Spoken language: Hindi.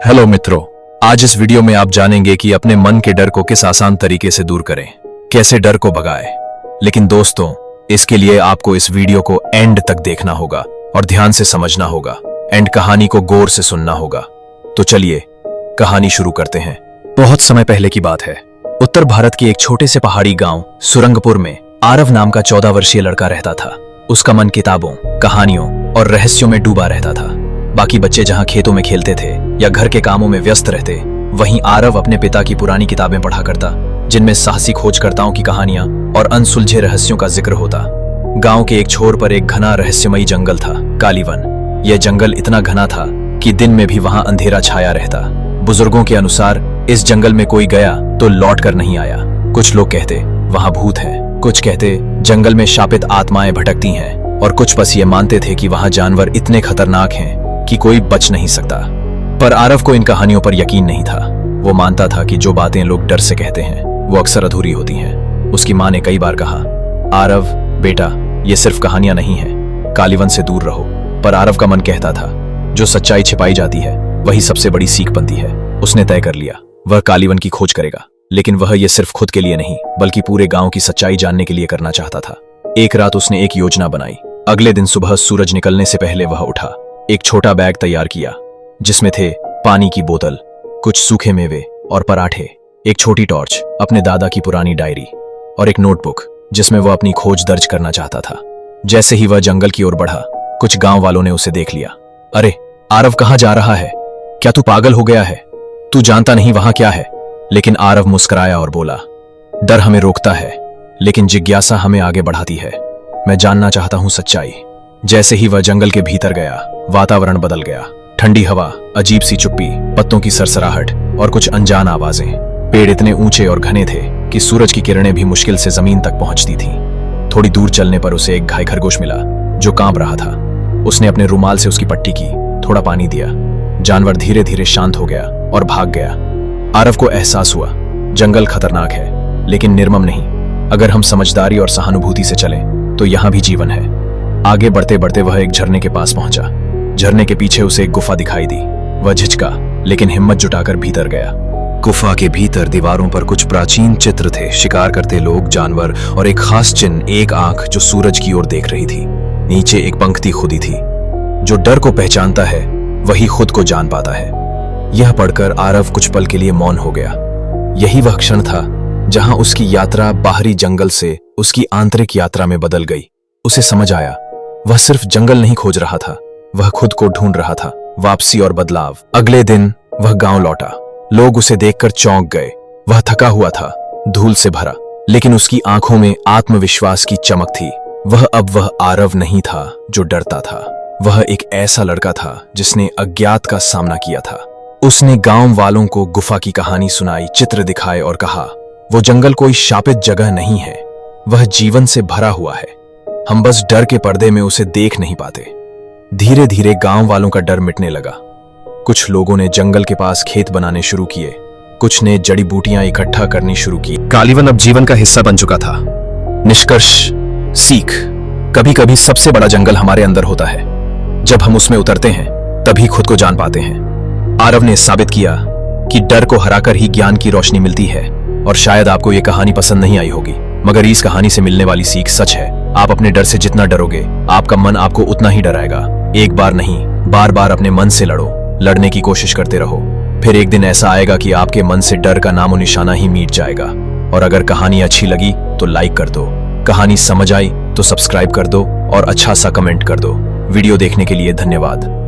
हेलो मित्रों, आज इस वीडियो में आप जानेंगे कि अपने मन के डर को किस आसान तरीके से दूर करें, कैसे डर को भगाएं। लेकिन दोस्तों, इसके लिए आपको इस वीडियो को एंड तक देखना होगा और ध्यान से समझना होगा। एंड कहानी को गौर से सुनना होगा। तो चलिए कहानी शुरू करते हैं। बहुत समय पहले की बात है। उत्तर भारत के एक छोटे से पहाड़ी गांव सुरंगपुर में आरव नाम का 14 वर्षीय लड़का रहता था। उसका मन किताबों, कहानियों और रहस्यों में डूबा रहता था। बाकी बच्चे जहां खेतों में खेलते थे या घर के कामों में व्यस्त रहते, वहीं आरव अपने पिता की पुरानी किताबें पढ़ा करता, जिनमें साहसी खोजकर्ताओं की कहानियां और अनसुलझे रहस्यों का जिक्र होता। गांव के एक छोर पर एक घना रहस्यमयी जंगल था, कालीवन। यह जंगल इतना घना था कि दिन में भी वहां अंधेरा छाया रहता। बुजुर्गों के अनुसार इस जंगल में कोई गया तो लौट कर नहीं आया। कुछ लोग कहते वहां भूत है, कुछ कहते जंगल में शापित आत्माएं भटकती हैं, और कुछ बस ये मानते थे कि वहां जानवर इतने खतरनाक हैं कि कोई बच नहीं सकता। पर आरव को इन कहानियों पर यकीन नहीं था। वो मानता था कि जो बातें लोग डर से कहते हैं वो अक्सर अधूरी होती हैं। उसकी माँ ने कई बार कहा, आरव बेटा, ये सिर्फ कहानियां नहीं हैं, कालीवन से दूर रहो। पर आरव का मन कहता था, जो सच्चाई छिपाई जाती है वही सबसे बड़ी सीख बनती है। उसने तय कर लिया, वह कालीवन की खोज करेगा। लेकिन वह ये सिर्फ खुद के लिए नहीं, बल्कि पूरे गांव की सच्चाई जानने के लिए करना चाहता था। एक रात उसने एक योजना बनाई। अगले दिन सुबह सूरज निकलने से पहले वह उठा, एक छोटा बैग तैयार किया जिसमें थे पानी की बोतल, कुछ सूखे मेवे और पराठे, एक छोटी टॉर्च, अपने दादा की पुरानी डायरी और एक नोटबुक जिसमें वह अपनी खोज दर्ज करना चाहता था। जैसे ही वह जंगल की ओर बढ़ा, कुछ गांव वालों ने उसे देख लिया। अरे आरव, कहां जा रहा है? क्या तू पागल हो गया है? तू जानता नहीं वहां क्या है? लेकिन आरव मुस्कुराया और बोला, डर हमें रोकता है, लेकिन जिज्ञासा हमें आगे बढ़ाती है। मैं जानना चाहता हूं सच्चाई। जैसे ही वह जंगल के भीतर गया, वातावरण बदल गया। ठंडी हवा, अजीब सी चुप्पी, पत्तों की सरसराहट और कुछ अनजान आवाजें। पेड़ इतने ऊंचे और घने थे कि सूरज की किरणें भी मुश्किल से जमीन तक पहुंचती थीं। थोड़ी दूर चलने पर उसे एक घाय खरगोश मिला जो कांप रहा था। उसने अपने रुमाल से उसकी पट्टी की, थोड़ा पानी दिया। जानवर धीरे धीरे शांत हो गया और भाग गया। आरव को एहसास हुआ, जंगल खतरनाक है लेकिन निर्मम नहीं। अगर हम समझदारी और सहानुभूति से चलें तो यहां भी जीवन है। आगे बढ़ते बढ़ते वह एक झरने के पास पहुंचा। झरने के पीछे उसे एक गुफा दिखाई दी। वह झिझका, लेकिन हिम्मत जुटाकर भीतर गया। गुफा के भीतर दीवारों पर कुछ प्राचीन चित्र थे, शिकार करते लोग, जानवर और एक खास चिन्ह, एक आंख जो सूरज की ओर देख रही थी। नीचे एक पंक्ति खुदी थी, जो डर को पहचानता है वही खुद को जान पाता है। यह पढ़कर आरव कुछ पल के लिए मौन हो गया। यही वह क्षण था जहां उसकी यात्रा बाहरी जंगल से उसकी आंतरिक यात्रा में बदल गई। उसे समझ आया, वह सिर्फ जंगल नहीं खोज रहा था, वह खुद को ढूंढ रहा था। वापसी और बदलाव। अगले दिन वह गांव लौटा। लोग उसे देखकर चौंक गए। वह थका हुआ था, धूल से भरा, लेकिन उसकी आंखों में आत्मविश्वास की चमक थी। वह आरव नहीं था जो डरता था, वह एक ऐसा लड़का था जिसने अज्ञात का सामना किया था। उसने गांव वालों को गुफा की कहानी सुनाई, चित्र दिखाए और कहा, वो जंगल कोई शापित जगह नहीं है, वह जीवन से भरा हुआ है। हम बस डर के पर्दे में उसे देख नहीं पाते। धीरे धीरे गांव वालों का डर मिटने लगा। कुछ लोगों ने जंगल के पास खेत बनाने शुरू किए, कुछ ने जड़ी बूटियां इकट्ठा करनी शुरू की। कालीवन अब जीवन का हिस्सा बन चुका था। निष्कर्ष, सीख, कभी कभी सबसे बड़ा जंगल हमारे अंदर होता है। जब हम उसमें उतरते हैं तभी खुद को जान पाते हैं। आरव ने साबित किया कि डर को हराकर ही ज्ञान की रोशनी मिलती है। और शायद आपको यह कहानी पसंद नहीं आई होगी, मगर इस कहानी से मिलने वाली सीख सच है। आप अपने डर से जितना डरोगे, आपका मन आपको उतना ही डराएगा। एक बार नहीं, बार बार अपने मन से लड़ो, लड़ने की कोशिश करते रहो। फिर एक दिन ऐसा आएगा कि आपके मन से डर का नामो निशाना ही मिट जाएगा। और अगर कहानी अच्छी लगी तो लाइक कर दो, कहानी समझ आई तो सब्सक्राइब कर दो और अच्छा सा कमेंट कर दो। वीडियो देखने के लिए धन्यवाद।